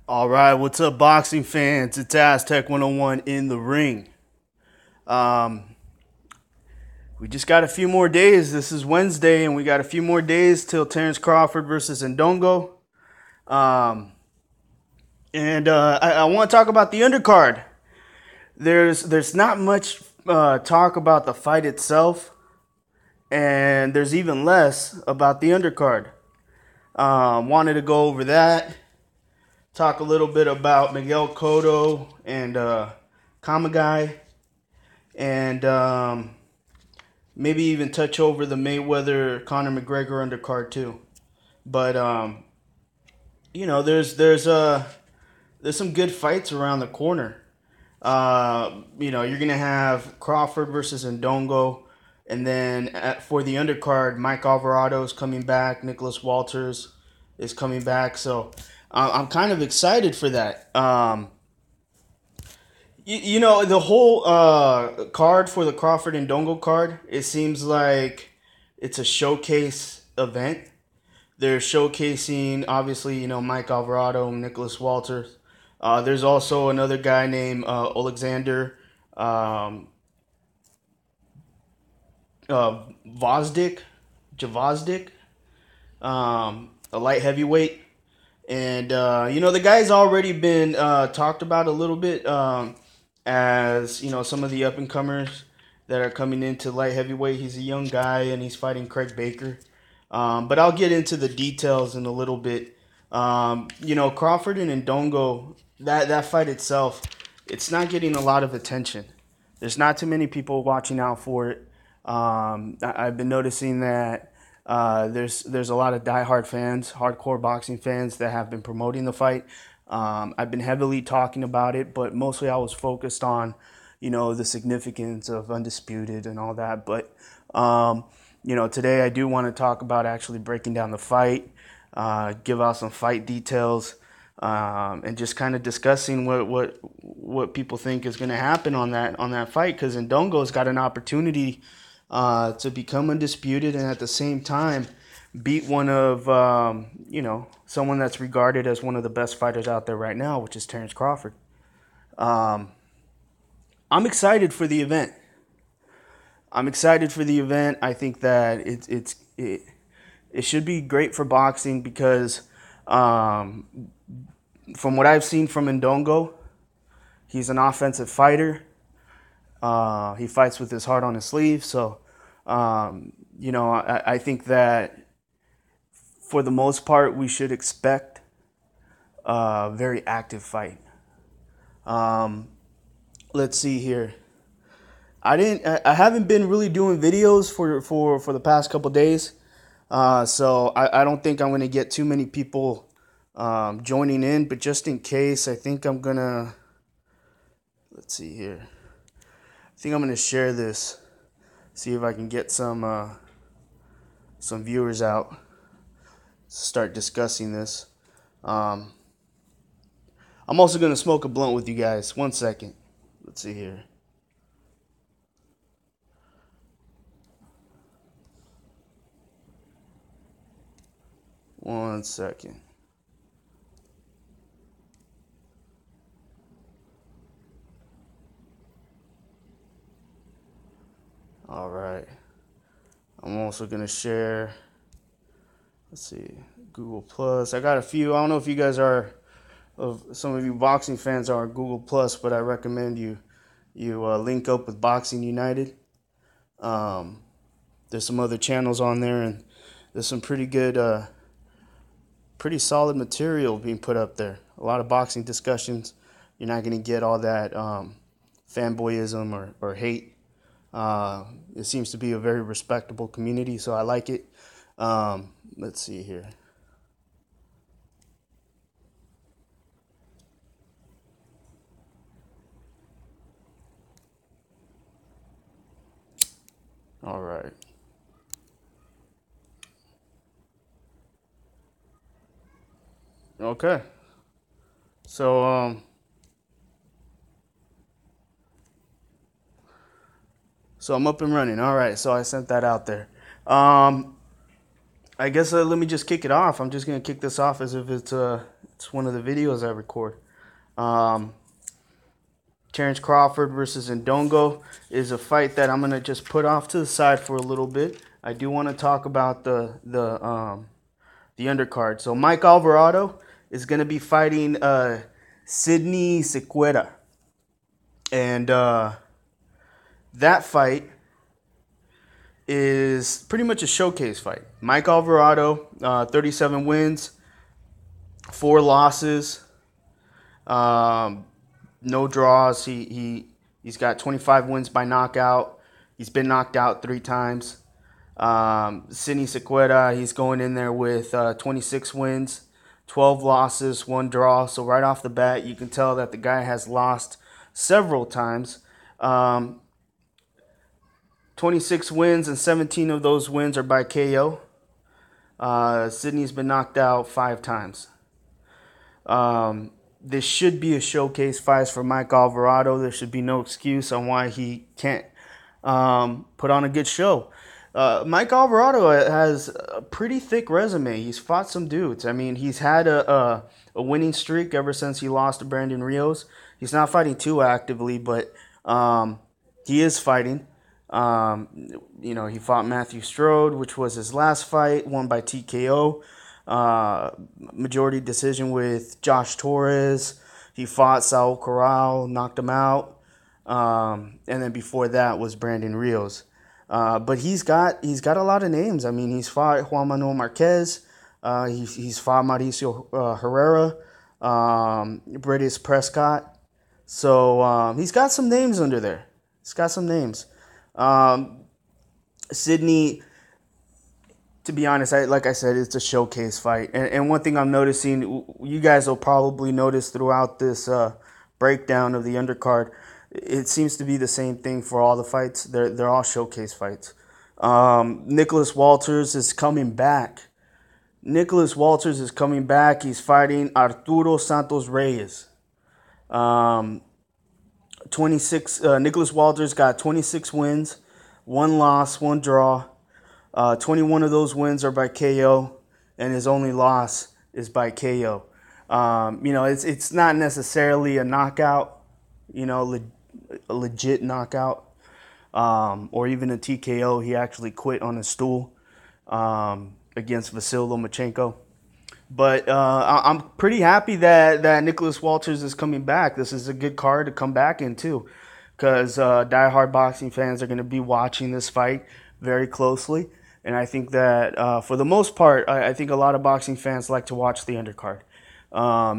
All right, what's up, boxing fans? It's Aztec 101 in the ring. Um, we just got a few more days. This is Wednesday, and we got a few more days till Terence Crawford versus Indongo. Um, and I want to talk about the undercard. There's not much talk about the fight itself, and there's even less about the undercard. Wanted to go over that. Talk a little bit about Miguel Cotto and Kamagai, and maybe even touch over the Mayweather Conor McGregor undercard too. But there's some good fights around the corner. You're gonna have Crawford versus Indongo, and then for the undercard, Mike Alvarado is coming back. Nicolas Walters is coming back. So I'm kind of excited for that. The whole card for the Crawford and Indongo card, it seems like it's a showcase event. They're showcasing, obviously, Mike Alvarado and Nicolas Walters. There's also another guy named Alexander Javazdik, a light heavyweight. And, the guy's already been talked about a little bit as, some of the up-and-comers that are coming into light heavyweight. He's a young guy, and he's fighting Craig Baker. But I'll get into the details in a little bit. Crawford and Indongo, that fight itself, it's not getting a lot of attention. There's not too many people watching out for it. I've been noticing that there's a lot of diehard fans, hardcore boxing fans that have been promoting the fight. I've been heavily talking about it, but mostly I was focused on, the significance of Undisputed and all that. But, today I do want to talk about actually breaking down the fight, give out some fight details, and just kind of discussing what people think is going to happen on that fight, because Indongo's got an opportunity to become undisputed and at the same time beat one of someone that's regarded as one of the best fighters out there right now, which is Terence Crawford. I'm excited for the event. I think that it should be great for boxing because from what I've seen from Indongo, he's an offensive fighter. He fights with his heart on his sleeve. So, I think that for the most part, we should expect a very active fight. Let's see here. I haven't been really doing videos for the past couple days. So I don't think I'm going to get too many people joining in, but just in case, I think I'm going to, let's see here. I think I'm going to share this, see if I can get some viewers out, start discussing this. I'm also going to smoke a blunt with you guys. 1 second. Let's see here. One second. All right. I'm also going to share, let's see, Google Plus. I got a few. I don't know if you guys are, some of you boxing fans are Google Plus, but I recommend you link up with Boxing United. There's some other channels on there, and there's some pretty good, pretty solid material being put up there. A lot of boxing discussions. You're not going to get all that fanboyism or hate. It seems to be a very respectable community, so I like it. Let's see here. All right. Okay. So, I'm up and running. All right. So I sent that out there. I guess let me just kick it off. I'm just going to kick this off as if it's It's one of the videos I record. Um, Terence Crawford versus Indongo is a fight that I'm gonna just put off to the side for a little bit. I do want to talk about the undercard. So Mike Alvarado is gonna be fighting Sydney Sequeira, and that fight is pretty much a showcase fight. Mike Alvarado, 37 wins, 4 losses, um, no draws. He's got 25 wins by knockout. He's been knocked out 3 times. Sidney Sequeira, he's going in there with 26 wins, 12 losses, 1 draw. So right off the bat, you can tell that the guy has lost several times. 26 wins, and 17 of those wins are by KO. Sydney's been knocked out 5 times. This should be a showcase fight for Mike Alvarado. There should be no excuse on why he can't put on a good show. Mike Alvarado has a pretty thick resume. He's fought some dudes. I mean, he's had a winning streak ever since he lost to Brandon Rios. He's not fighting too actively, but he is fighting. He fought Matthew Strode, which was his last fight, won by TKO. Majority decision with Josh Torres. He fought Saul Corral, knocked him out. And then before that was Brandon Rios. But he's got a lot of names. I mean, he's fought Juan Manuel Marquez. He's fought Mauricio Herrera, British Prescott. So he's got some names under there. He's got some names. Sydney, to be honest, like I said, it's a showcase fight. And one thing I'm noticing, you guys will probably notice throughout this breakdown of the undercard, it seems to be the same thing for all the fights. They're all showcase fights. Nicolas Walters is coming back. He's fighting Arturo Santos Reyes. 26. Nicolas Walters got 26 wins, 1 loss, 1 draw. 21 of those wins are by KO, and his only loss is by KO. It's not necessarily a knockout, a legit knockout, or even a TKO. He actually quit on his stool against Vasyl Lomachenko. But I'm pretty happy that Nicolas Walters is coming back. This is a good card to come back in, too, because diehard boxing fans are going to be watching this fight very closely. And I think that for the most part, I think a lot of boxing fans like to watch the undercard.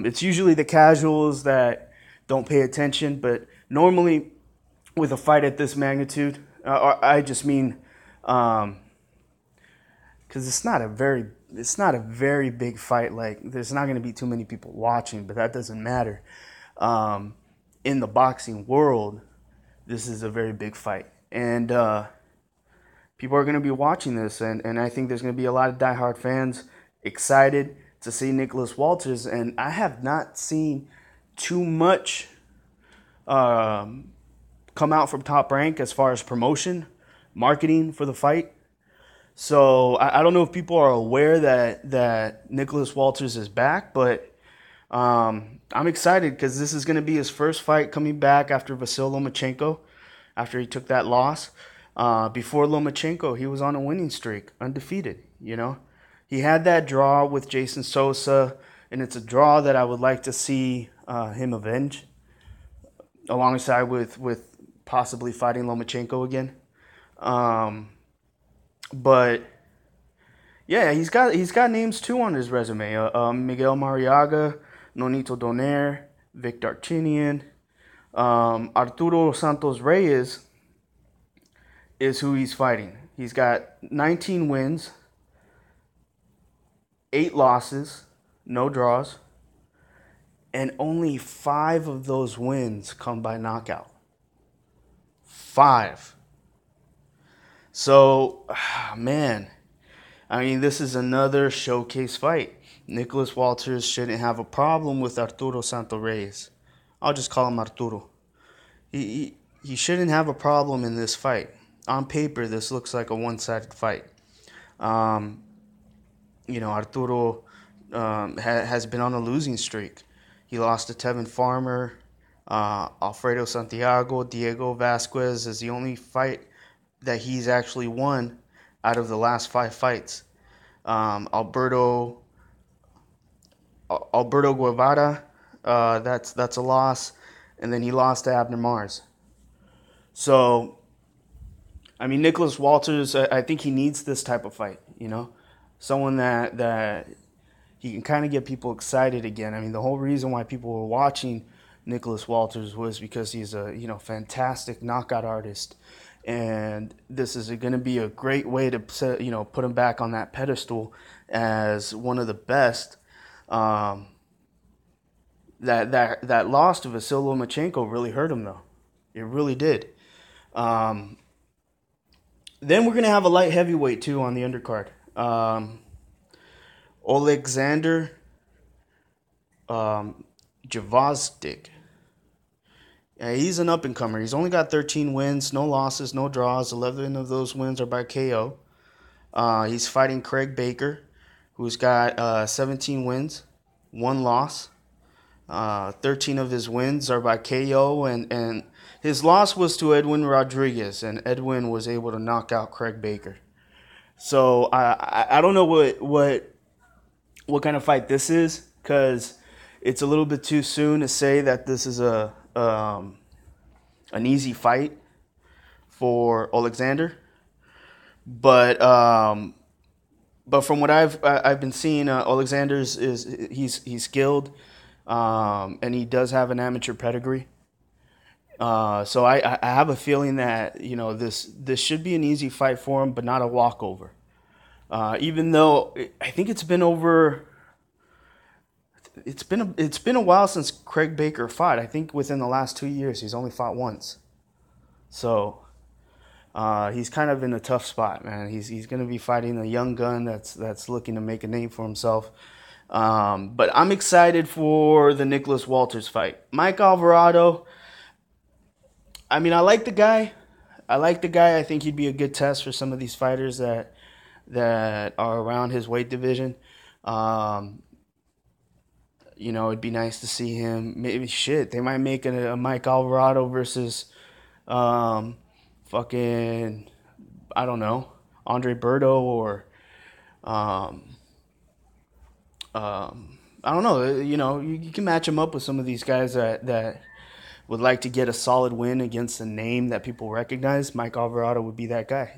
It's usually the casuals that don't pay attention, but normally with a fight at this magnitude, I just mean because it's not a very big fight. Like, there's not going to be too many people watching, but that doesn't matter. In the boxing world, this is a very big fight, and people are going to be watching this, and I think there's going to be a lot of diehard fans excited to see Nicolas Walters, and I have not seen too much come out from Top Rank as far as promotion, marketing for the fight. So I don't know if people are aware that Nicolas Walters is back, but I'm excited because this is going to be his first fight coming back after Vasyl Lomachenko, after he took that loss. Before Lomachenko, he was on a winning streak, undefeated, He had that draw with Jason Sosa, and it's a draw that I would like to see him avenge, alongside with possibly fighting Lomachenko again. But yeah, he's got names too on his resume. Miguel Mariaga, Nonito Donaire, Vic Darchinyan, Arturo Santos Reyes is who he's fighting. He's got 19 wins, 8 losses, no draws, and only 5 of those wins come by knockout. 5. So, man, I mean, this is another showcase fight. Nicolas Walters shouldn't have a problem with Arturo Santos Reyes. I'll just call him Arturo. He shouldn't have a problem in this fight. On paper, this looks like a one-sided fight. Arturo has been on a losing streak. He lost to Tevin Farmer, Alfredo Santiago, Diego Vasquez is the only fight that he's actually won out of the last 5 fights. Alberto Guevara, that's a loss, and then he lost to Abner Mars. So, I mean, Nicholas Walters, I think he needs this type of fight. Someone that he can kind of get people excited again. I mean, the whole reason why people were watching Nicholas Walters was because he's a fantastic knockout artist, and this is going to be a great way to put him back on that pedestal as one of the best. That loss to Vasyl Lomachenko really hurt him, though. It really did. Then we're going to have a light heavyweight, too, on the undercard. Alexander Javazdik. Yeah, he's an up-and-comer. He's only got 13 wins, no losses, no draws. 11 of those wins are by KO. He's fighting Craig Baker, who's got 17 wins, 1 loss. 13 of his wins are by KO, and his loss was to Edwin Rodriguez, and Edwin was able to knock out Craig Baker. So I don't know what kind of fight this is, because it's a little bit too soon to say that this is an easy fight for Alexander. But from what I've been seeing, Alexander's he's skilled, and he does have an amateur pedigree. So I have a feeling that this should be an easy fight for him, but not a walkover. Even though I think it's been a while since Craig Baker fought. I think within the last 2 years he's only fought once. So he's kind of in a tough spot, man. He's going to be fighting a young gun that's looking to make a name for himself. But I'm excited for the Nicholas Walters fight. Mike Alvarado, I mean, I like the guy. I think he'd be a good test for some of these fighters that are around his weight division. It'd be nice to see him. Maybe they might make a Mike Alvarado versus fucking, I don't know, Andre Berto, or I don't know. You can match him up with some of these guys that would like to get a solid win against a name that people recognize. Mike Alvarado would be that guy,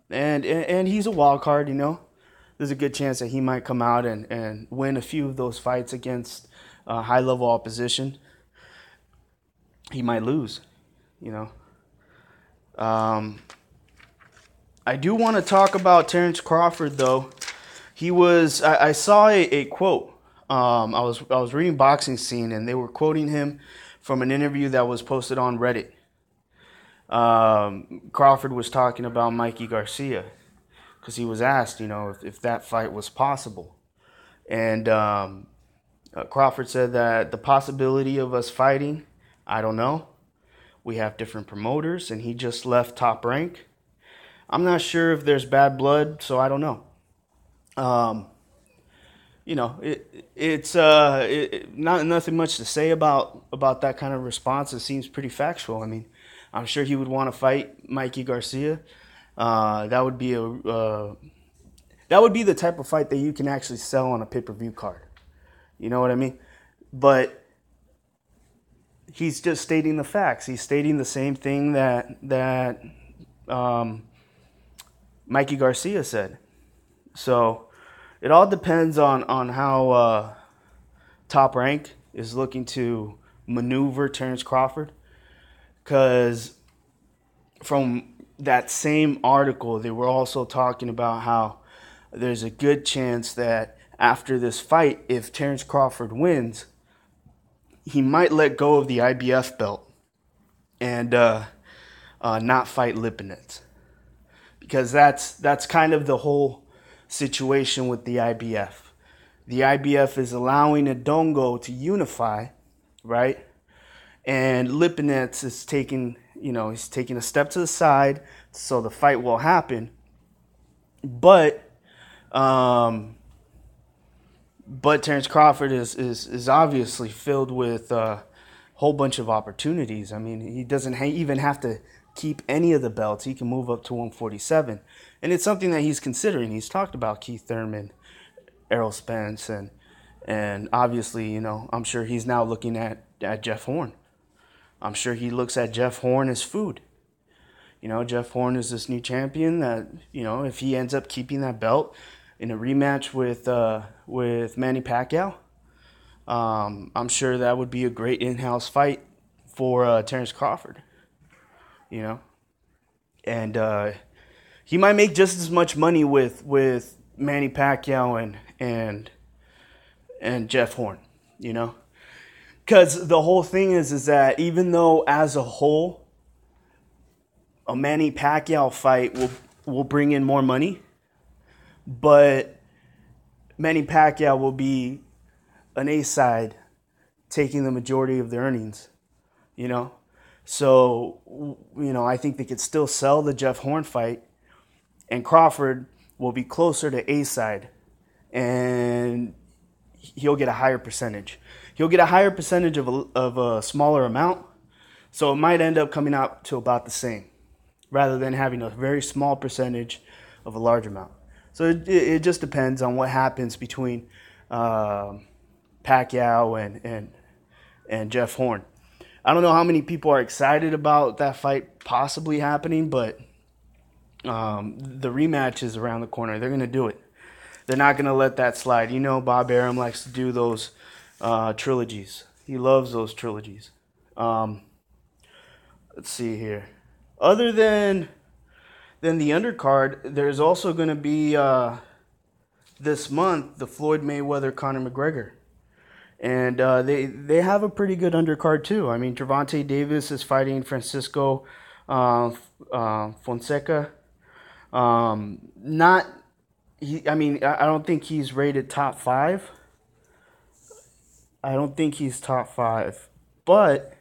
and he's a wild card, There's a good chance that he might come out and win a few of those fights against high-level opposition. He might lose, I do want to talk about Terence Crawford, though. I saw a quote. I was reading Boxing Scene, and they were quoting him from an interview that was posted on Reddit. Crawford was talking about Mikey Garcia, because he was asked, if that fight was possible. And Crawford said that the possibility of us fighting, I don't know. We have different promoters, and he just left Top Rank. I'm not sure if there's bad blood, so I don't know. It's not nothing much to say about that kind of response. It seems pretty factual. I mean, I'm sure he would want to fight Mikey Garcia. That would be the type of fight that you can actually sell on a pay-per-view card. You know what I mean? But he's just stating the facts. He's stating the same thing that Mikey Garcia said. So it all depends on how Top Rank is looking to maneuver Terence Crawford. Because from that same article, they were also talking about how there's a good chance that after this fight, if Terence Crawford wins, he might let go of the IBF belt and not fight Lipinets. Because that's kind of the whole situation with the IBF. The IBF is allowing Indongo to unify, right? And Lipinets is taking a step to the side, so the fight will happen. But But Terence Crawford is obviously filled with a whole bunch of opportunities. I mean, he doesn't even have to keep any of the belts. He can move up to 147. And it's something that he's considering. He's talked about Keith Thurman, Errol Spence, and obviously, I'm sure he's now looking at Jeff Horn. I'm sure he looks at Jeff Horn as food. Jeff Horn is this new champion that, if he ends up keeping that belt in a rematch with Manny Pacquiao, I'm sure that would be a great in-house fight for Terence Crawford. And he might make just as much money with Manny Pacquiao and Jeff Horn, Because the whole thing is that even though as a whole, a Manny Pacquiao fight will bring in more money, but Manny Pacquiao will be an A side taking the majority of the earnings, So, I think they could still sell the Jeff Horn fight, and Crawford will be closer to A side, and he'll get a higher percentage. He'll get a higher percentage of a smaller amount, so it might end up coming out to about the same, rather than having a very small percentage of a large amount. So it just depends on what happens between Pacquiao and Jeff Horn. I don't know how many people are excited about that fight possibly happening, but the rematch is around the corner. They're going to do it. They're not going to let that slide. Bob Arum likes to do those trilogies. He loves those trilogies. Let's see here. Other than the undercard, there's also going to be this month the Floyd Mayweather-Conor McGregor. And they have a pretty good undercard too. I mean, Gervonta Davis is fighting Francisco Fonseca. I don't think he's rated top 5. I don't think he's top 5. But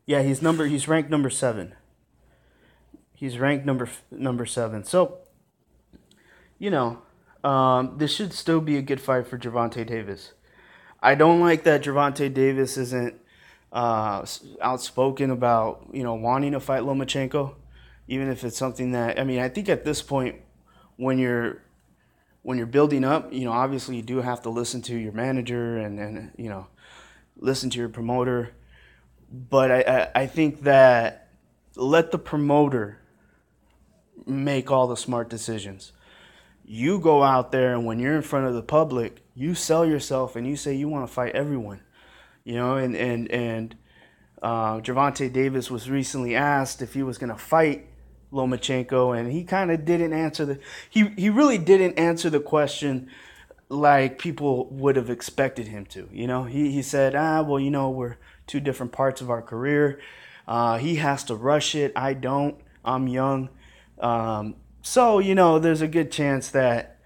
yeah, he's ranked number 7. He's ranked number 7. So, this should still be a good fight for Gervonta Davis. I don't like that Gervonta Davis isn't outspoken about, wanting to fight Lomachenko, even if it's something that, I think at this point, when you're building up, obviously you do have to listen to your manager and listen to your promoter. But I think that let the promoter make all the smart decisions. You go out there, and when you're in front of the public, you sell yourself and you say you want to fight everyone. And Gervonta Davis was recently asked if he was going to fight Lomachenko, and he kind of didn't answer he really didn't answer the question like people would have expected him to. He said, we're two different parts of our career. He has to rush it. I don't. I'm young. So, there's a good chance that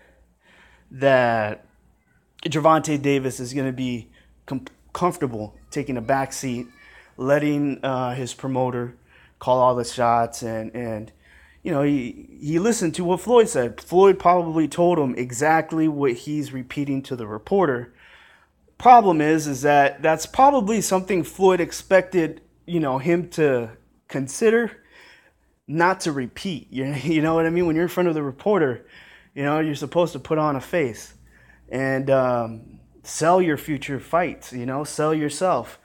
Gervonta Davis is going to be comfortable taking a back seat, letting his promoter call all the shots, and he listened to what Floyd said. Floyd probably told him exactly what he's repeating to the reporter. Problem is that that's probably something Floyd expected, him to consider, not to repeat. You know what I mean? When you're in front of the reporter, you're supposed to put on a face and sell your future fights, sell yourself.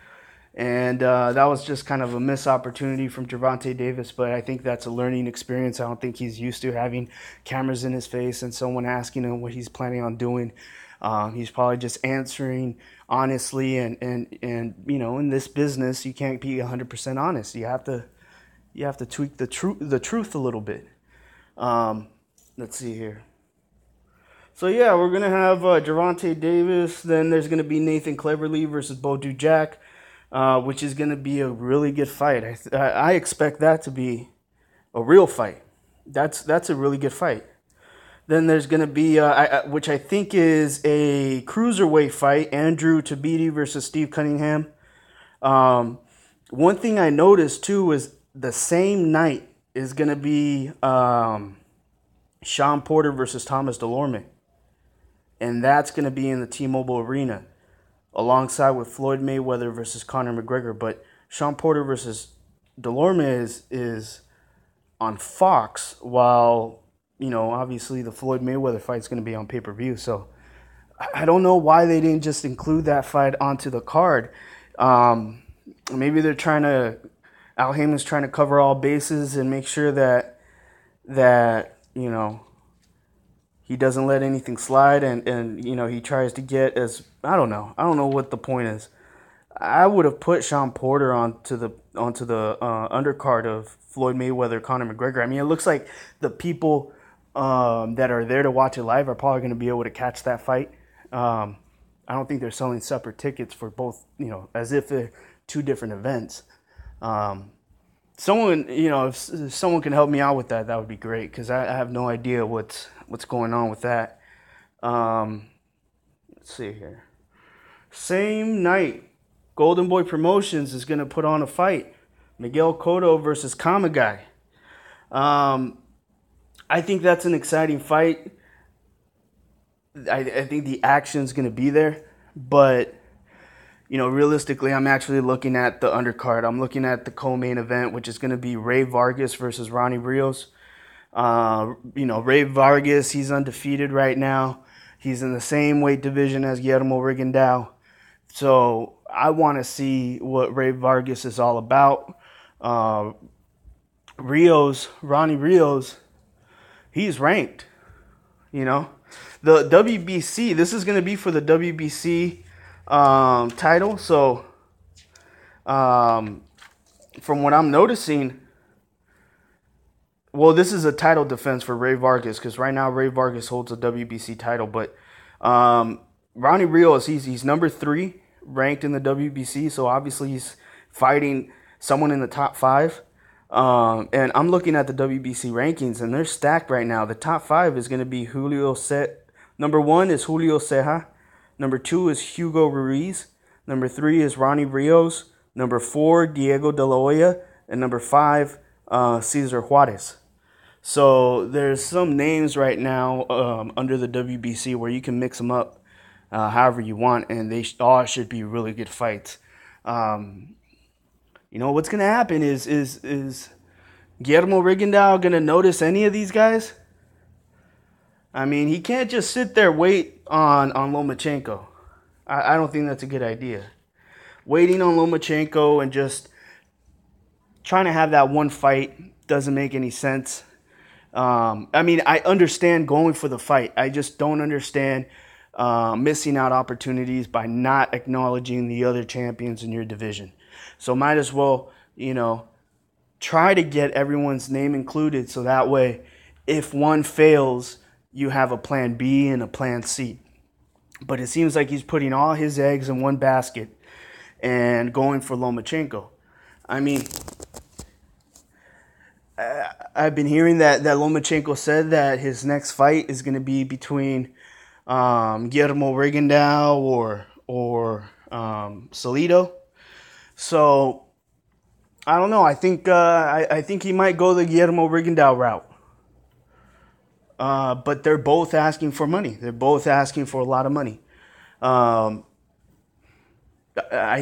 And that was just kind of a missed opportunity from Gervonta Davis, but I think that's a learning experience. I don't think he's used to having cameras in his face and someone asking him what he's planning on doing. He's probably just answering honestly, and in this business, you can't be 100% honest. You have to tweak the truth a little bit. Let's see here. So yeah, we're gonna have Gervonta Davis. Then there's gonna be Nathan Cleverly versus Bodou Jack, which is gonna be a really good fight. I expect that to be a real fight. That's a really good fight. Then there's gonna be which I think is a cruiserweight fight: Andrew Tabiti versus Steve Cunningham. One thing I noticed too is the same night is going to be Shawn Porter versus Thomas Delorme. and that's going to be in the T-Mobile Arena alongside with Floyd Mayweather versus Conor McGregor. But Shawn Porter versus Delorme is on Fox, while, obviously the Floyd Mayweather fight is going to be on pay-per-view. So I don't know why they didn't just include that fight onto the card. Maybe they're Al Heyman's trying to cover all bases and make sure that he doesn't let anything slide, and he tries to get I don't know what the point is. I would have put Shawn Porter onto the undercard of Floyd Mayweather, Conor McGregor. I mean, it looks like the people that are there to watch it live are probably going to be able to catch that fight. I don't think they're selling separate tickets for both, as if they're two different events. Someone, if someone can help me out with that, that would be great, because I have no idea what's going on with that. Let's see here. Same night, Golden Boy Promotions is going to put on a fight. Miguel Cotto versus Kamagai. I think that's an exciting fight. I think the action's going to be there. But, realistically, I'm actually looking at the undercard. I'm looking at the co-main event, which is going to be Ray Vargas versus Ronnie Rios. Ray Vargas, he's undefeated right now. He's in the same weight division as Guillermo Rigondeaux. So I want to see what Ray Vargas is all about. Ronnie Rios, he's ranked. The WBC, this is going to be for the WBC title. So from what I'm noticing, well, this is a title defense for Ray Vargas, because right now Ray Vargas holds a WBC title. But Ronnie Rios, he's number 3 ranked in the WBC, so obviously he's fighting someone in the top 5. And I'm looking at the WBC rankings, and they're stacked right now. The top 5 is going to be number 1 is Julio Ceja. Number 2 is Hugo Ruiz. Number 3 is Ronnie Rios. Number 4, Diego De La Hoya. And number 5, Cesar Juarez. So there's some names right now under the WBC where you can mix them up however you want, and they all should be really good fights. What's going to happen is Guillermo Rigondeaux going to notice any of these guys? I mean, he can't just sit there wait on Lomachenko. I don't think that's a good idea. Waiting on Lomachenko and just trying to have that one fight doesn't make any sense. I understand going for the fight. I just don't understand missing out opportunities by not acknowledging the other champions in your division. So might as well, try to get everyone's name included, so that way, if one fails, you have a plan B and a plan C. But it seems like he's putting all his eggs in one basket and going for Lomachenko. I mean, I've been hearing that Lomachenko said that his next fight is going to be between Guillermo Rigondeaux or Salido. So I don't know. I think he might go the Guillermo Rigondeaux route. But they're both asking for money. They're both asking for a lot of money. I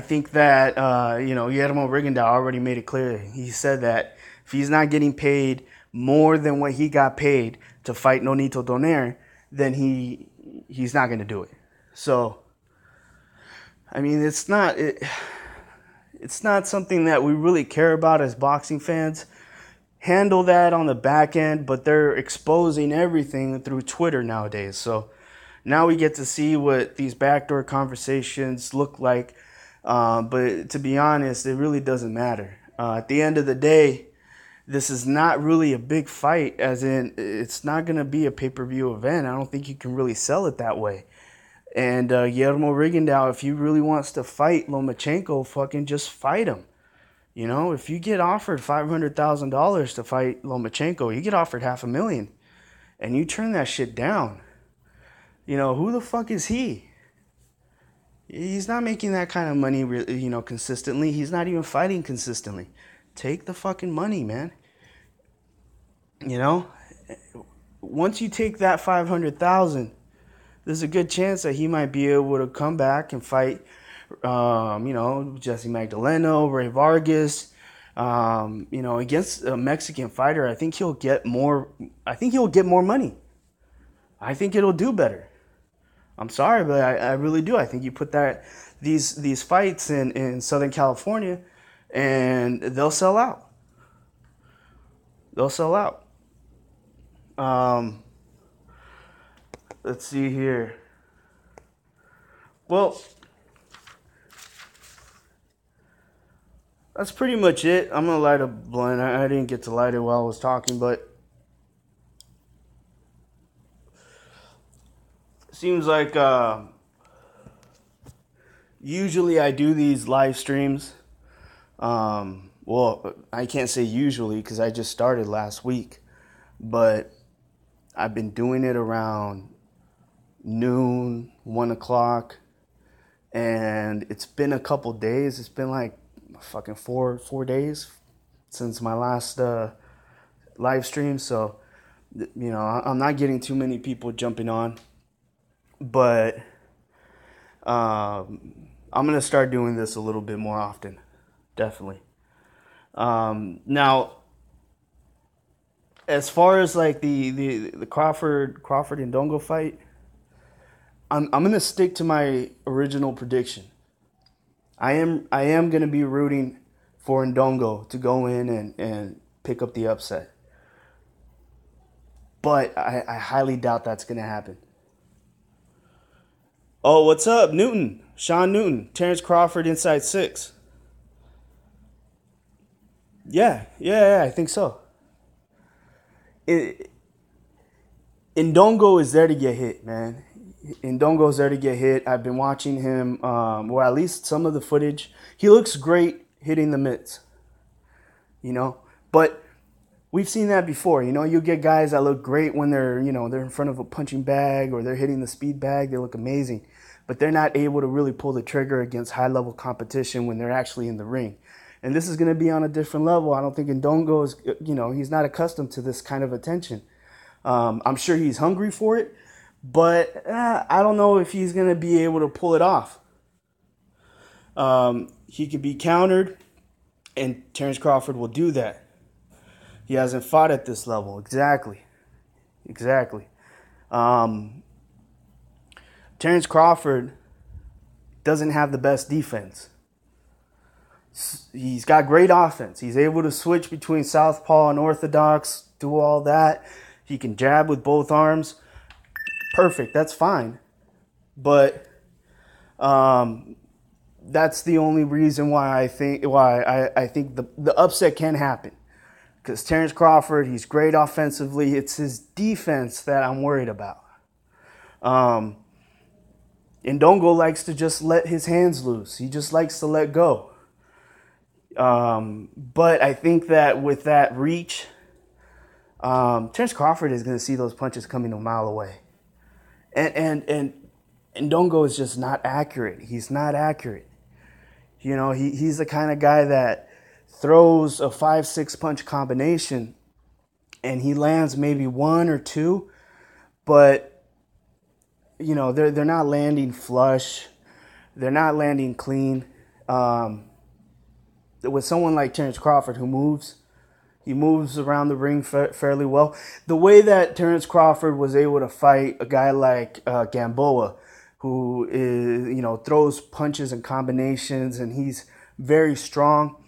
think that Guillermo Rigondeaux already made it clear. He said that if he's not getting paid more than what he got paid to fight Nonito Donaire, then he's not going to do it. So, I mean, it's not something that we really care about as boxing fans. Handle that on the back end, but they're exposing everything through Twitter nowadays. So now we get to see what these backdoor conversations look like. But to be honest, it really doesn't matter. At the end of the day, this is not really a big fight, as in it's not going to be a pay-per-view event. I don't think you can really sell it that way. And Guillermo Rigondeaux, if he really wants to fight Lomachenko, fucking just fight him. If you get offered $500,000 to fight Lomachenko, you get offered $500,000, and you turn that shit down. Who the fuck is he? He's not making that kind of money, consistently. He's not even fighting consistently. Take the fucking money, man. Once you take that $500,000, there's a good chance that he might be able to come back and fight, Jesse Magdaleno, Ray Vargas, against a Mexican fighter. I think he'll get more. I think he'll get more money. I think it'll do better. I'm sorry, but I really do. I think you put these fights in Southern California, and they'll sell out. They'll sell out. Let's see here. Well, that's pretty much it. I'm going to light a blunt. I didn't get to light it while I was talking, but it seems like usually I do these live streams. Well, I can't say usually because I just started last week, but I've been doing it around noon, 1 o'clock, and it's been a couple days. It's been like fucking four days since my last live stream, so I'm not getting too many people jumping on, but I'm gonna start doing this a little bit more often, definitely. Now, as far as like the Crawford Indongo fight, I'm gonna stick to my original prediction. I am gonna be rooting for Indongo to go in and pick up the upset. But I highly doubt that's gonna happen. Oh, what's up, Newton? Shawn Newton, Terence Crawford inside 6. Yeah, I think so. Indongo is there to get hit, man. Indongo's there to get hit. I've been watching him, at least some of the footage. He looks great hitting the mitts, But we've seen that before. You get guys that look great when they're in front of a punching bag or they're hitting the speed bag. They look amazing. But they're not able to really pull the trigger against high-level competition when they're actually in the ring. And this is going to be on a different level. I don't think Indongo is, he's not accustomed to this kind of attention. I'm sure he's hungry for it, but I don't know if he's going to be able to pull it off. He could be countered, and Terence Crawford will do that. He hasn't fought at this level. Exactly. Terence Crawford doesn't have the best defense. He's got great offense. He's able to switch between southpaw and orthodox, do all that. He can jab with both arms. Perfect. That's fine. But that's the only reason why I think the upset can happen. Because Terence Crawford, he's great offensively. It's his defense that I'm worried about. Indongo likes to just let his hands loose. He just likes to let go. But I think that with that reach, Terence Crawford is going to see those punches coming a mile away. And Indongo is just not accurate. He's not accurate. He's the kind of guy that throws a 5-6 punch combination and he lands maybe 1 or 2, but they're not landing flush. They're not landing clean. With someone like Terence Crawford who moves around the ring fairly well. The way that Terence Crawford was able to fight a guy like Gamboa, who is, throws punches and combinations, and he's very strong.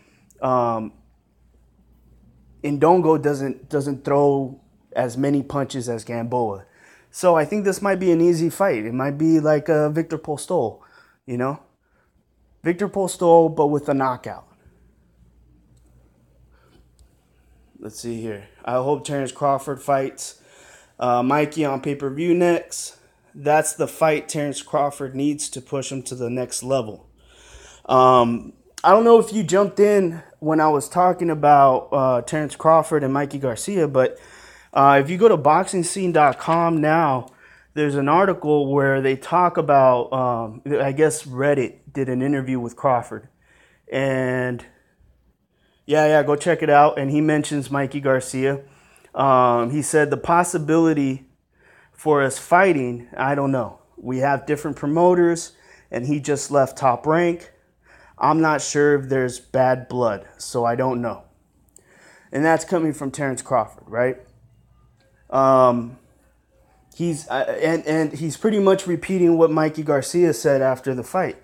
Indongo doesn't throw as many punches as Gamboa. So I think this might be an easy fight. It might be like Victor Postol, Victor Postol, but with a knockout. Let's see here. I hope Terence Crawford fights Mikey on pay-per-view next. That's the fight Terence Crawford needs to push him to the next level. I don't know if you jumped in when I was talking about Terence Crawford and Mikey Garcia, but if you go to boxingscene.com now, there's an article where they talk about, I guess Reddit did an interview with Crawford. And yeah, go check it out. And he mentions Mikey Garcia. He said the possibility for us fighting, I don't know. We have different promoters, and he just left Top Rank. I'm not sure if there's bad blood, so I don't know. And that's coming from Terence Crawford, right? He's pretty much repeating what Mikey Garcia said after the fight.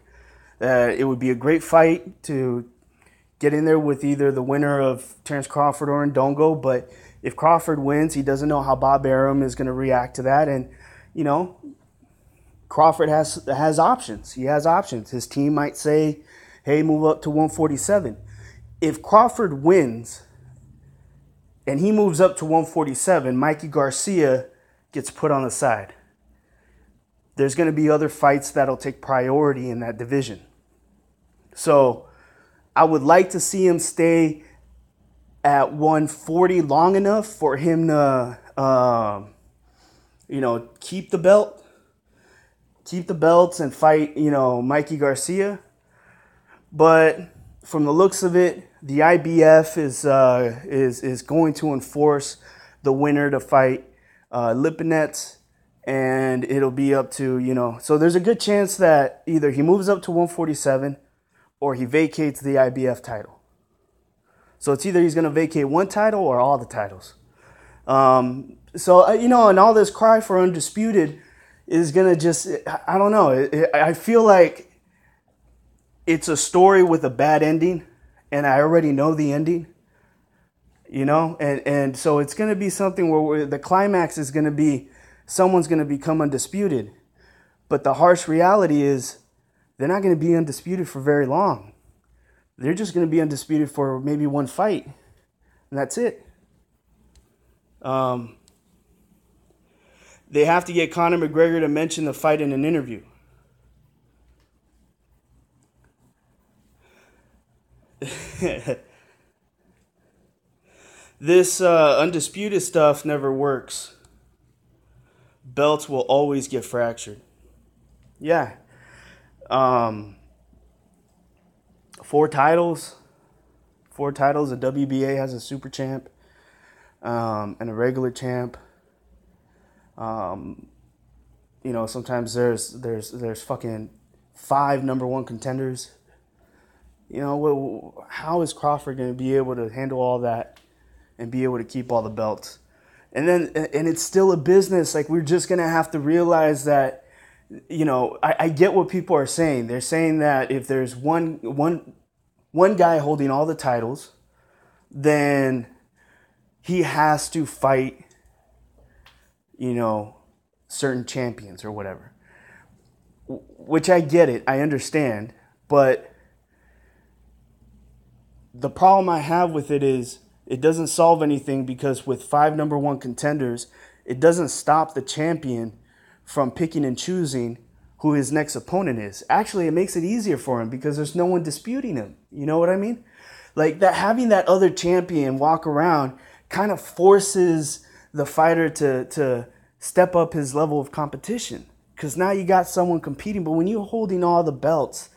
That it would be a great fight to get in there with either the winner of Terence Crawford or Indongo, but if Crawford wins, he doesn't know how Bob Arum is going to react to that, and Crawford has options. He has options. His team might say, "Hey, move up to 147." If Crawford wins and he moves up to 147, Mikey Garcia gets put on the side. There's going to be other fights that'll take priority in that division. So I would like to see him stay at 140 long enough for him to, keep the belts and fight, Mikey Garcia. But from the looks of it, the IBF is going to enforce the winner to fight Lipinets, and it'll be up to, so there's a good chance that either he moves up to 147 or he vacates the IBF title. So it's either he's going to vacate one title or all the titles. And all this cry for undisputed is going to just, I don't know. I feel like it's a story with a bad ending, and I already know the ending, and so it's going to be something where the climax is going to be someone's going to become undisputed. But the harsh reality is they're not going to be undisputed for very long. They're just going to be undisputed for maybe one fight, and that's it. They have to get Conor McGregor to mention the fight in an interview. This undisputed stuff never works. Belts will always get fractured. Yeah. 4 titles. 4 titles. The WBA has a super champ and a regular champ. Sometimes there's fucking 5 number 1 contenders. How is Crawford going to be able to handle all that and be able to keep all the belts? And it's still a business. Like, we're just going to have to realize that, I get what people are saying. They're saying that if there's one guy holding all the titles, then he has to fight, certain champions or whatever. Which I get it. I understand. But the problem I have with it is it doesn't solve anything, because with 5 number 1 contenders, it doesn't stop the champion from picking and choosing who his next opponent is. Actually, it makes it easier for him because there's no one disputing him. You know what I mean? Like, that, having that other champion walk around kind of forces the fighter to step up his level of competition, because now you got someone competing. But when you're holding all the belts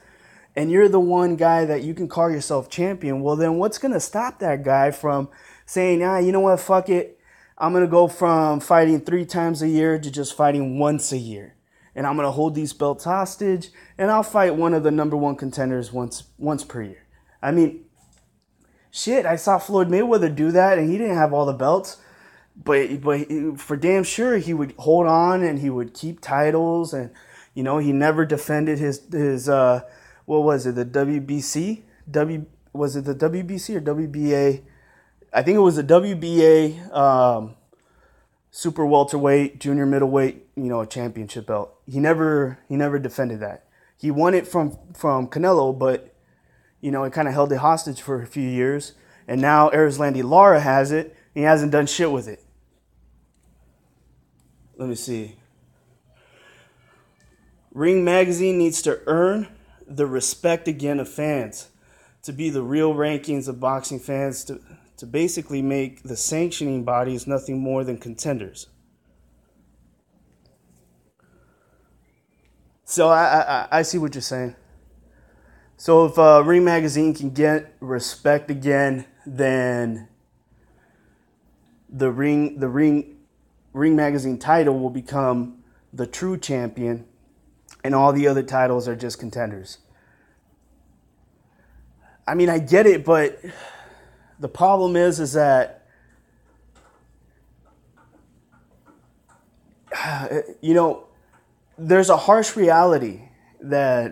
and you're the one guy that you can call yourself champion, well, then what's going to stop that guy from saying, you know what, fuck it, I'm going to go from fighting 3 times a year to just fighting once a year. And I'm going to hold these belts hostage, and I'll fight one of the number 1 contenders once per year. I mean, shit, I saw Floyd Mayweather do that, and he didn't have all the belts. But for damn sure, he would hold on and he would keep titles, and he never defended his what was it, the WBC? Was it the WBC or WBA? I think it was the WBA super welterweight, junior middleweight, a championship belt. He never defended that. He won it from Canelo, but it kind of held it hostage for a few years. And now Erislandy Lara has it, and he hasn't done shit with it. Let me see. Ring Magazine needs to earn the respect again of fans, to be the real rankings of boxing fans, to basically make the sanctioning bodies nothing more than contenders. So I see what you're saying. So if Ring Magazine can get respect again, then the Ring Magazine title will become the true champion, and all the other titles are just contenders. I mean, I get it, but the problem is that, you know, there's a harsh reality that,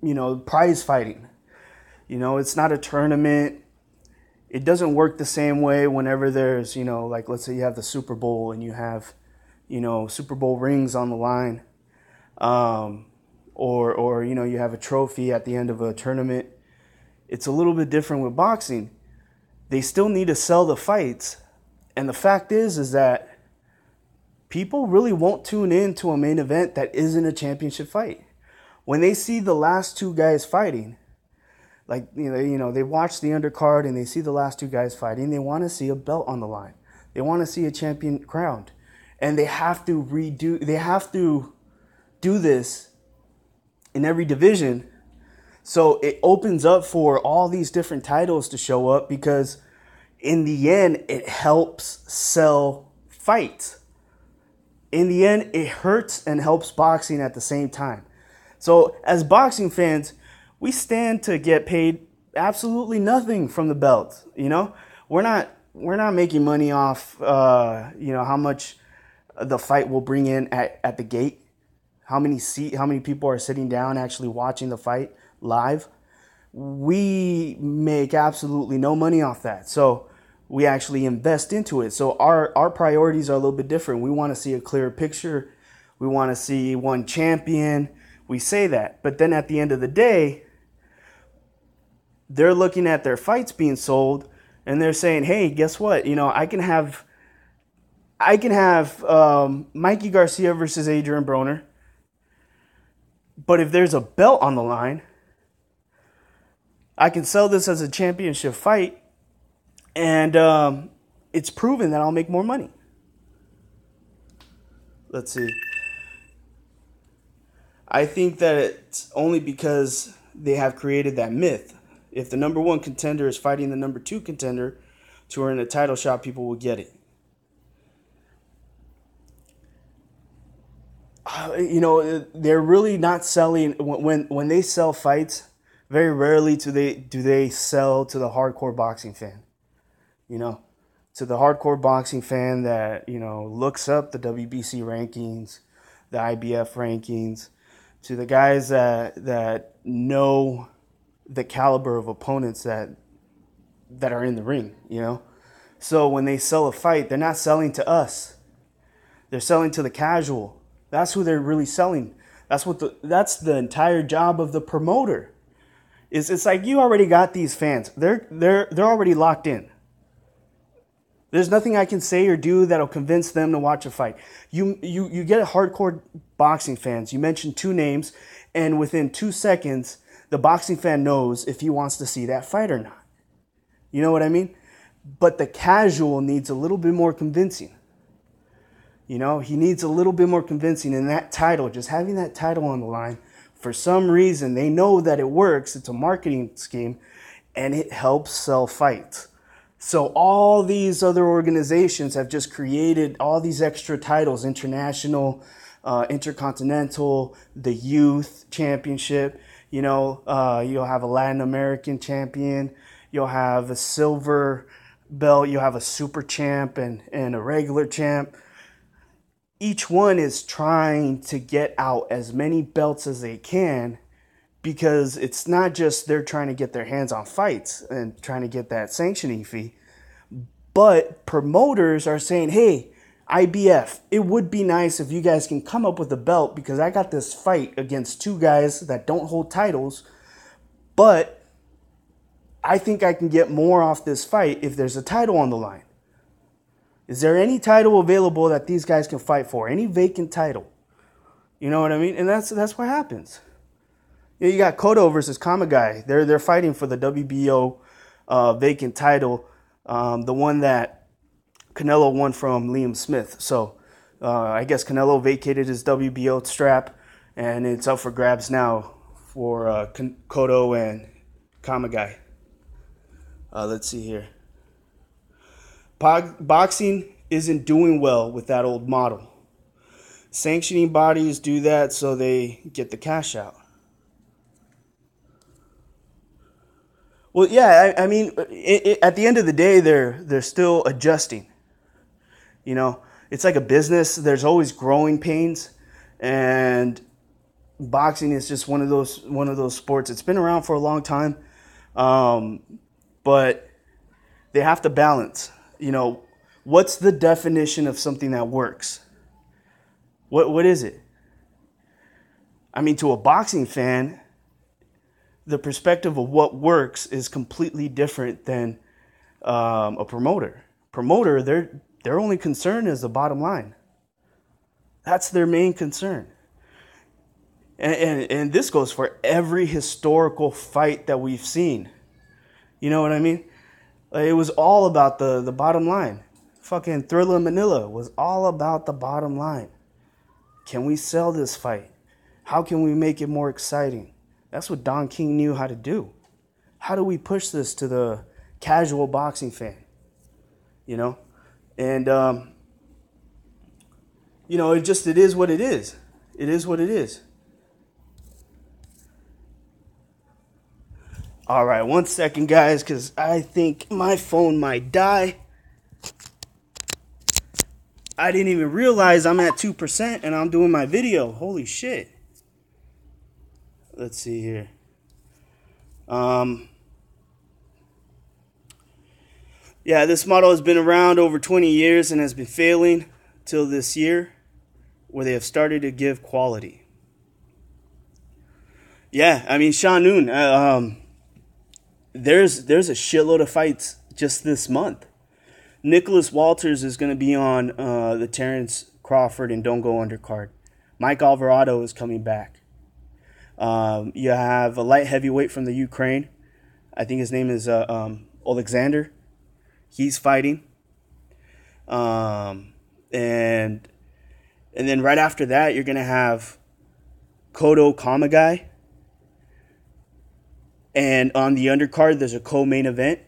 you know, prize fighting, you know, it's not a tournament. It doesn't work the same way whenever there's, you know, like let's say you have the Super Bowl and you have, you know, Super Bowl rings on the line, or you know, you have a trophy at the end of a tournament. It's a little bit different with boxing. They still need to sell the fights, and the fact is that people really won't tune in to a main event that isn't a championship fight. When they see the last two guys fighting, like, you know, they watch the undercard and they see the last two guys fighting, they want to see a belt on the line. They want to see a champion crowned. And they have to do this in every division. So it opens up for all these different titles to show up, because in the end, it helps sell fights. In the end, it hurts and helps boxing at the same time. So as boxing fans, we stand to get paid absolutely nothing from the belt. You know, we're not making money off, you know, how much the fight will bring in at the gate, how many people are sitting down actually watching the fight live. We make absolutely no money off that. So we actually invest into it. So our priorities are a little bit different. We want to see a clearer picture. We want to see one champion. We say that. But then at the end of the day, they're looking at their fights being sold and they're saying, hey, guess what? You know, I can have Mikey Garcia versus Adrian Broner. But if there's a belt on the line, I can sell this as a championship fight, and it's proven that I'll make more money. Let's see. I think that it's only because they have created that myth. If the number one contender is fighting the number two contender to earn a title shot, people will get it. You know, they're really not selling when they sell fights. Very rarely do they sell to the hardcore boxing fan. You know, to the hardcore boxing fan that, you know, looks up the WBC rankings, the IBF rankings, to the guys that know the caliber of opponents that are in the ring, you know. So when they sell a fight, they're not selling to us. They're selling to the casual. That's who they're really selling. That's the entire job of the promoter. It's like you already got these fans. They're already locked in. There's nothing I can say or do that'll convince them to watch a fight. You get hardcore boxing fans. You mention two names, and within 2 seconds, the boxing fan knows if he wants to see that fight or not. You know what I mean? But the casual needs a little bit more convincing. You know, he needs a little bit more convincing in that title, just having that title on the line. For some reason, they know that it works. It's a marketing scheme, and it helps sell fights. So all these other organizations have just created all these extra titles, international, intercontinental, the youth championship. You know, you'll have a Latin American champion. You'll have a silver belt. You'll have a super champ and a regular champ. Each one is trying to get out as many belts as they can, because it's not just they're trying to get their hands on fights and trying to get that sanctioning fee, but promoters are saying, hey, IBF, it would be nice if you guys can come up with a belt, because I got this fight against two guys that don't hold titles, but I think I can get more off this fight if there's a title on the line. Is there any title available that these guys can fight for? Any vacant title? You know what I mean? And that's what happens. You got Cotto versus Kamagai. They're fighting for the WBO vacant title, the one that Canelo won from Liam Smith. So I guess Canelo vacated his WBO strap, and it's up for grabs now for Cotto and Kamagai. Let's see here. Boxing isn't doing well with that old model. Sanctioning bodies do that so they get the cash out. Well, yeah, I mean, at the end of the day, they're still adjusting. You know, it's like a business. There's always growing pains, and boxing is just one of those sports. It's been around for a long time, but they have to balance. You know, what's the definition of something that works? What is it? I mean, to a boxing fan, the perspective of what works is completely different than a promoter. Promoter, their only concern is the bottom line. That's their main concern. And this goes for every historical fight that we've seen. You know what I mean? It was all about the bottom line. Fucking Thrilla Manila was all about the bottom line. Can we sell this fight? How can we make it more exciting? That's what Don King knew how to do. How do we push this to the casual boxing fan? You know? And, you know, it is what it is. It is what it is. All right, 1 second, guys, because I think my phone might die. I didn't even realize I'm at 2% and I'm doing my video. Holy shit. Let's see here. Yeah, this model has been around over 20 years and has been failing till this year, where they have started to give quality. Yeah, I mean, Shawn, there's a shitload of fights just this month. Nicolas Walters is going to be on the Terence Crawford and Indongo undercard. Mike Alvarado is coming back. You have a light heavyweight from the Ukraine. I think his name is Alexander. He's fighting. And then right after that, you're going to have Kodo Kamagai. And on the undercard, there's a co-main event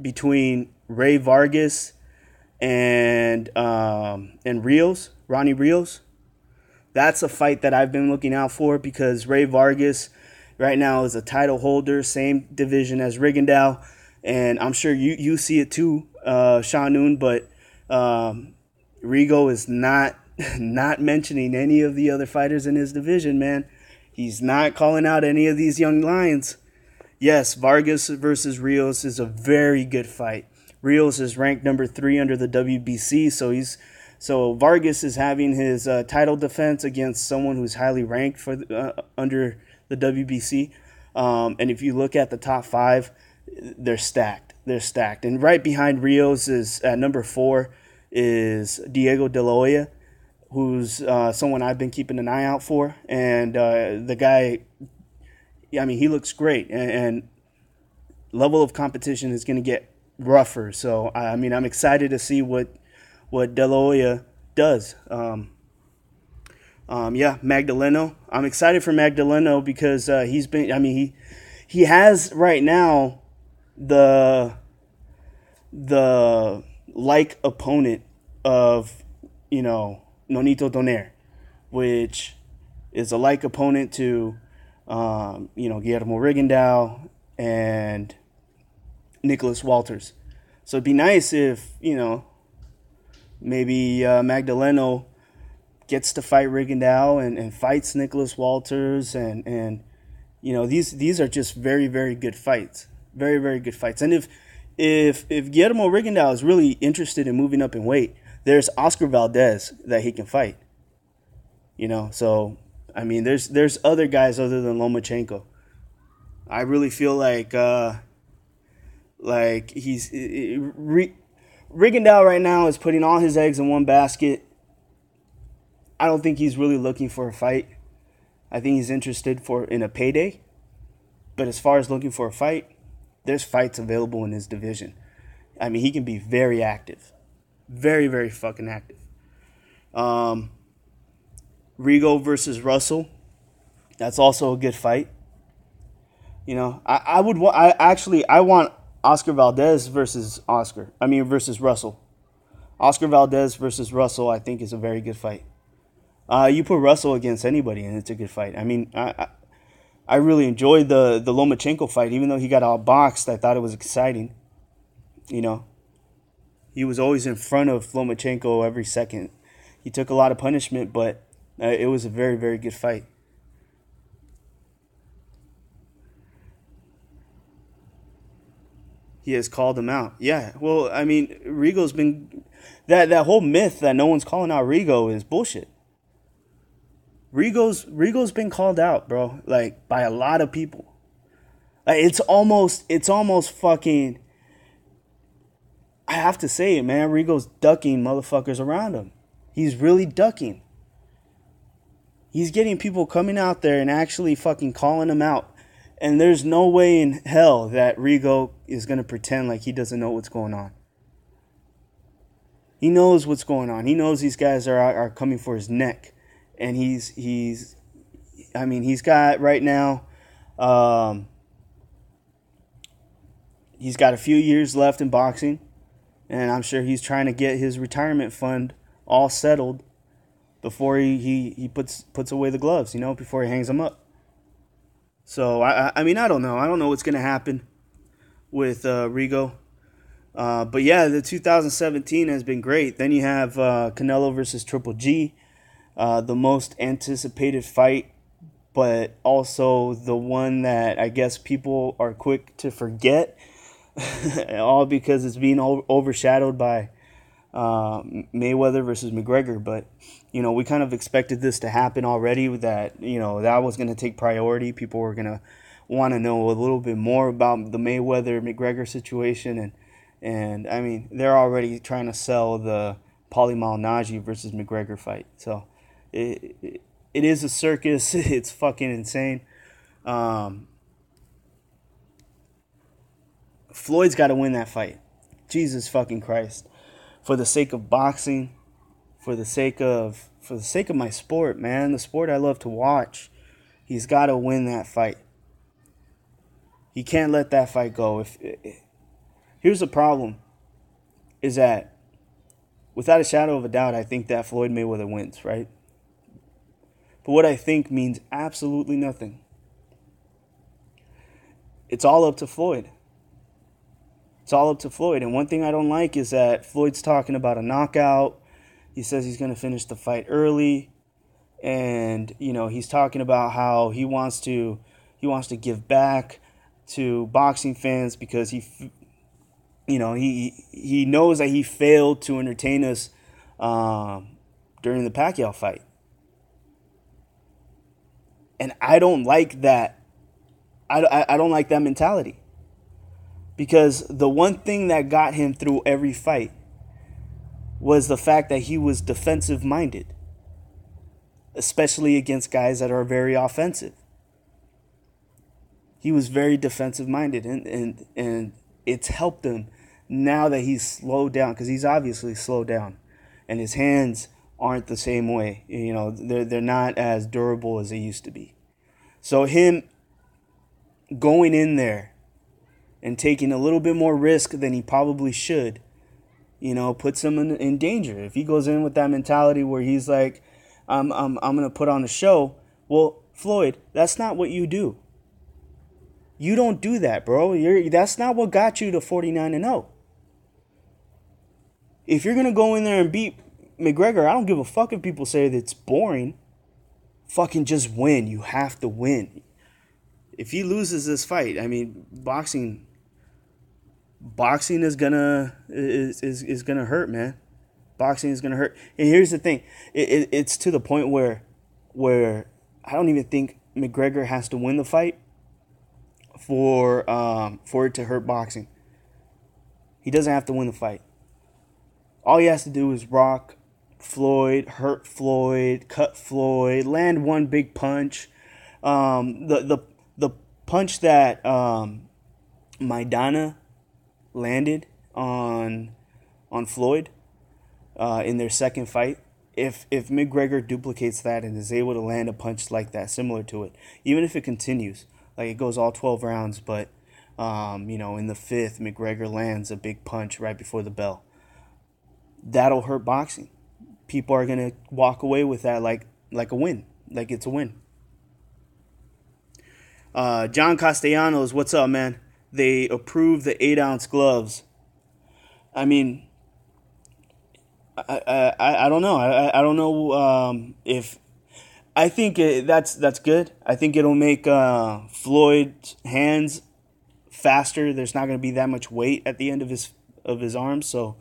between Ray Vargas and Ronnie Rios. That's a fight that I've been looking out for because Ray Vargas right now is a title holder, same division as Rigondeaux, and I'm sure you see it too, Shawn, but Rigo is not mentioning any of the other fighters in his division, man. He's not calling out any of these young lions. Yes, Vargas versus Rios is a very good fight. Rios is ranked number 3 under the WBC, so Vargas is having his title defense against someone who's highly ranked for under the WBC. And if you look at the top 5, they're stacked. They're stacked. And right behind Rios is at number 4 is Diego De La Hoya, who's someone I've been keeping an eye out for. And the guy, I mean, he looks great. And level of competition is going to get rougher. So, I mean, I'm excited to see what De La Hoya does. Magdaleno. I'm excited for Magdaleno because he's been, I mean, he has right now the like opponent of, you know, Nonito Donaire, which is a like opponent to, Guillermo Rigondeaux and Nicolas Walters. So it'd be nice if, maybe Magdaleno gets to fight Rigondeaux and fights Nicolas Walters. And these are just very, very good fights. Very, very good fights. And if Guillermo Rigondeaux is really interested in moving up in weight, there's Oscar Valdez that he can fight. So, I mean, there's other guys other than Lomachenko. I really feel like Rigondeaux right now is putting all his eggs in one basket. I don't think he's really looking for a fight. I think he's interested in a payday. But as far as looking for a fight, there's fights available in his division. I mean, he can be very active. Very, very fucking active. Rigo versus Russell. That's also a good fight. I want Oscar Valdez versus Russell. Oscar Valdez versus Russell, I think, is a very good fight. You put Russell against anybody, and it's a good fight. I mean, I really enjoyed the Lomachenko fight, even though he got outboxed. I thought it was exciting. You know, he was always in front of Lomachenko every second. He took a lot of punishment, but it was a very, very good fight. He has called him out. Yeah, well, I mean, Rigo's been that whole myth that no one's calling out Rigo is bullshit. Rigo's been called out, bro, like by a lot of people. Like it's almost fucking. I have to say it, man. Rigo's ducking motherfuckers around him. He's really ducking. He's getting people coming out there and actually fucking calling him out. And there's no way in hell that Rigo is going to pretend like he doesn't know what's going on. He knows what's going on. He knows these guys are coming for his neck. And he's got right now, he's got a few years left in boxing. And I'm sure he's trying to get his retirement fund all settled before he puts away the gloves, before he hangs them up. So, I mean, I don't know. I don't know what's going to happen with Rigo. But yeah, the 2017 has been great. Then you have Canelo versus Triple G, the most anticipated fight, but also the one that I guess people are quick to forget, all because it's being overshadowed by Mayweather versus McGregor. But, we kind of expected this to happen already, that, that was going to take priority. People were going to want to know a little bit more about the Mayweather-McGregor situation. And I mean, they're already trying to sell the Paulie Malignaggi versus McGregor fight. So it is a circus. It's fucking insane. Floyd's got to win that fight. Jesus fucking Christ. For the sake of boxing, for the sake of my sport, man, the sport I love to watch, he's got to win that fight. He can't let that fight go. Here's the problem, is that without a shadow of a doubt, I think that Floyd Mayweather wins, right? But what I think means absolutely nothing. It's all up to Floyd. It's all up to Floyd. And one thing I don't like is that Floyd's talking about a knockout. He says he's going to finish the fight early. And, he's talking about how he wants to give back to boxing fans because he knows that he failed to entertain us during the Pacquiao fight. And I don't like that. I don't like that mentality. Because the one thing that got him through every fight was the fact that he was defensive-minded, especially against guys that are very offensive. He was very defensive-minded, and it's helped him now that he's slowed down, because he's obviously slowed down, and his hands aren't the same way. They're not as durable as they used to be. So him going in there and taking a little bit more risk than he probably should, puts him in danger. If he goes in with that mentality where he's like, I'm gonna put on a show, well, Floyd, that's not what you do. You don't do that, bro. That's not what got you to 49-0. If you're gonna go in there and beat McGregor, I don't give a fuck if people say that it's boring. Fucking just win. You have to win. If he loses this fight, I mean, boxing is gonna hurt, man. Boxing is gonna hurt. And here's the thing: it's to the point where I don't even think McGregor has to win the fight for it to hurt boxing. He doesn't have to win the fight. All he has to do is rock Floyd, hurt Floyd, cut Floyd, land one big punch. The punch that Maidana landed on Floyd in their second fight. If McGregor duplicates that and is able to land a punch like that, similar to it, even if it continues, like it goes all 12 rounds, but in the fifth, McGregor lands a big punch right before the bell. That'll hurt boxing. People are gonna walk away with that like, like a win, like it's a win. John Castellanos, what's up, man? They approved the 8-ounce gloves. I mean, I don't know. I don't know if I think that's good. I think it'll make Floyd's hands faster. There's not going to be that much weight at the end of his arms, so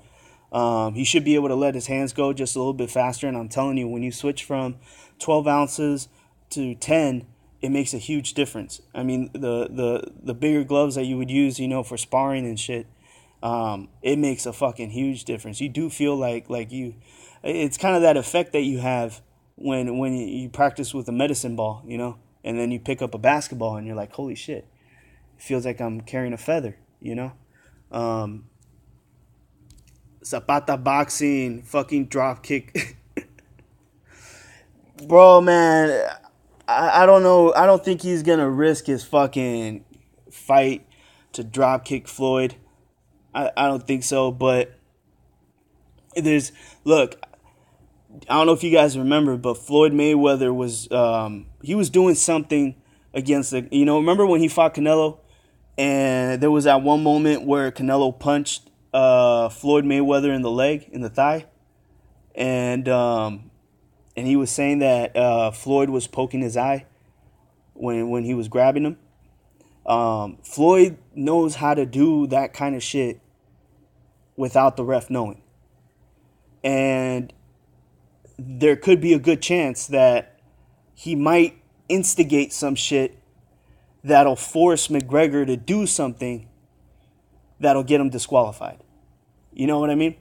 he should be able to let his hands go just a little bit faster. And I'm telling you, when you switch from 12 ounces to 10, it makes a huge difference. I mean, the bigger gloves that you would use, for sparring and shit, it makes a fucking huge difference. You do feel like you, it's kind of that effect that you have when you practice with a medicine ball, and then you pick up a basketball and you're like, holy shit, it feels like I'm carrying a feather, Zapata boxing, fucking drop kick. Bro, man, I don't know. I don't think he's going to risk his fucking fight to drop kick Floyd. I don't think so, but look, I don't know if you guys remember, but Floyd Mayweather was, he was doing something against remember when he fought Canelo? And there was that one moment where Canelo punched Floyd Mayweather in the leg, in the thigh. And he was saying that Floyd was poking his eye when he was grabbing him. Floyd knows how to do that kind of shit without the ref knowing. And there could be a good chance that he might instigate some shit that'll force McGregor to do something that'll get him disqualified. You know what I mean?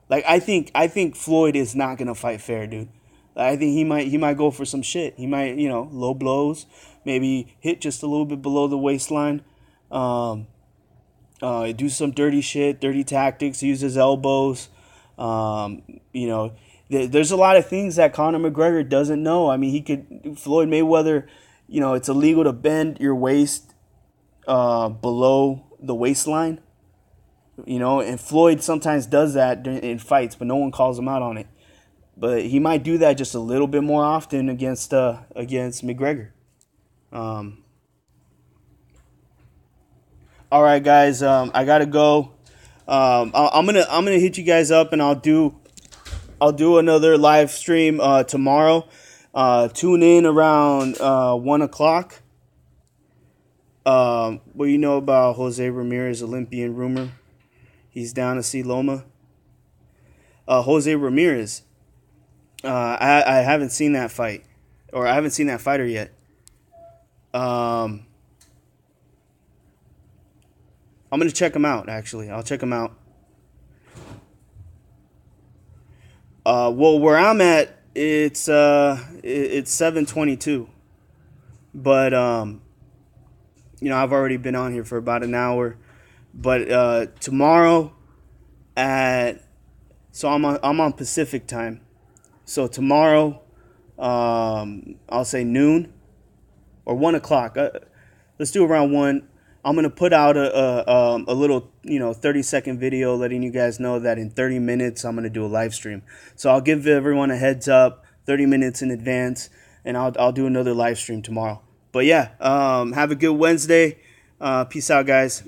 Like, I think Floyd is not gonna fight fair, dude. I think he might go for some shit. He might, low blows, maybe hit just a little bit below the waistline, do some dirty shit, dirty tactics, use his elbows. There's a lot of things that Conor McGregor doesn't know. I mean, Floyd Mayweather, it's illegal to bend your waist below the waistline. And Floyd sometimes does that in fights, but no one calls him out on it. But he might do that just a little bit more often against McGregor. All right, guys, I gotta go. I'm gonna hit you guys up, and I'll do another live stream tomorrow. Tune in around 1 o'clock. What do you know about Jose Ramirez Olympian rumor? He's down to see Loma. Jose Ramirez. I haven't seen that fight, or I haven't seen that fighter yet. I'm gonna check him out. Actually, I'll check him out. Well, where I'm at, it's 7:22, but I've already been on here for about an hour. But tomorrow I'm on Pacific time. So tomorrow, I'll say noon or 1 o'clock. Let's do around 1. I'm gonna put out a little 30-second video letting you guys know that in 30 minutes I'm gonna do a live stream. So I'll give everyone a heads up 30 minutes in advance, and I'll do another live stream tomorrow. But yeah, have a good Wednesday. Peace out, guys.